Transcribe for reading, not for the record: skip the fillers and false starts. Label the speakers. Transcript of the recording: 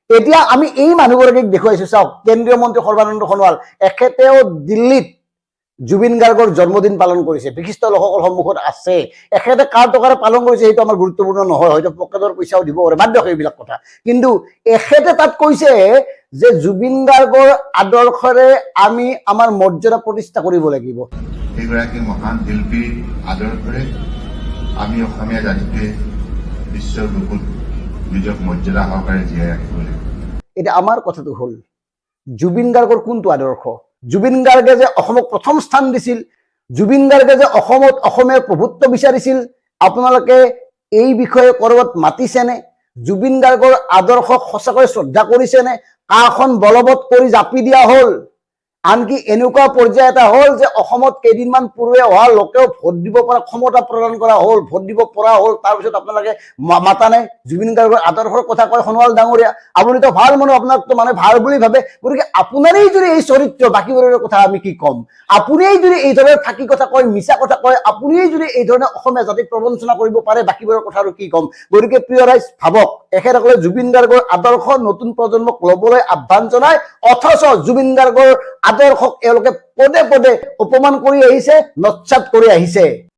Speaker 1: এতিয়া আমি এই মানুহগৰাকীক দেখুৱাইছো, চাওক, কেন্দ্ৰীয় মন্ত্ৰী সৰ্বানন্দ সোণোৱাল, এখেতেও দিল্লীত জুবিন গাৰ্গৰ জন্মদিন পালন কৰিছে, বিশিষ্ট লোকসকল সন্মুখত আছে। এখেতে কাৰ টকাৰে পালন কৰিছে সেইটো আমাৰ গুৰুত্বপূৰ্ণ নহয়, হয়তো পকেটৰ পইচাও দিব পাৰে, বাদ দিয়ক এইবিলাক কথা। কিন্তু এখেতে তাত কৈছে যে জুবিন গাৰ্গৰ আদৰ্শৰে আমি আমাৰ মৰ্যাদা প্ৰতিষ্ঠা কৰিব লাগিব।
Speaker 2: এইগৰাকী মহান শিল্পীৰ আদৰ্শৰে আমি অসমীয়া জাতিটোৱে বিশ্বৰ বুকুত নিজক মৰ্যাদা সহকাৰে জীয়াই ৰাখিব লাগিব।
Speaker 1: এতিয়া আমাৰ কথাটো হ'ল, জুবিন গাৰ্গৰ কোনটো আদৰ্শ? জুবিন গাৰ্গে যে অসমক প্ৰথম স্থান দিছিল, জুবিন গাৰ্গে যে অসমত অসমীয়াৰ প্ৰভুত্ব বিচাৰিছিল, আপোনালোকে এই বিষয়ে ক'ৰবাত মাতিছেনে? জুবিন গাৰ্গৰ আদৰ্শক সঁচাকৈ শ্ৰদ্ধা কৰিছেনে? কাখন বলবৎ কৰি জাপি দিয়া হ'ল। আনকি এনেকুৱা পৰ্যায় এটা হ'ল যে অসমত কেইদিনমান পূৰ্বে অহা লোকেও ভোট দিব পৰা ক্ষমতা প্ৰদান কৰা হ'ল, ভোট দিব পৰা হ'ল। তাৰপিছত আপোনালোকে মাতা নাই? জুবিন গাৰ্গৰ আদৰ্শৰ কথা কয় সোণোৱাল ডাঙৰীয়া, আপুনিতো ভাল মানুহ, আপোনাকতো মানে ভাল বুলি ভাবে। গতিকে আপোনাৰেই যদি এই চৰিত্ৰ, বাকীবোৰৰ কথা আমি কি ক'ম? আপুনিয়েই যদি এই ধৰণে ফাঁকি কথা কয়, মিছা কথা কয়, আপুনিয়েই যদি এই ধৰণে অসমীয়া জাতিক প্ৰবঞ্চনা কৰিব পাৰে, বাকীবোৰৰ কথা আৰু কি ক'ম? গতিকে প্ৰিয় ৰাইজ, ভাবক, এখেতসকলে জুবিন গাৰ্গৰ আদৰ্শ নতুন প্ৰজন্মক ল'বলৈ আহ্বান জনায়, অথচ জুবিন গাৰ্গৰ আদৰ্শক এওঁলোকে পদে পদে অপমান কৰি আহিছে, নৎসাত কৰি আহিছে।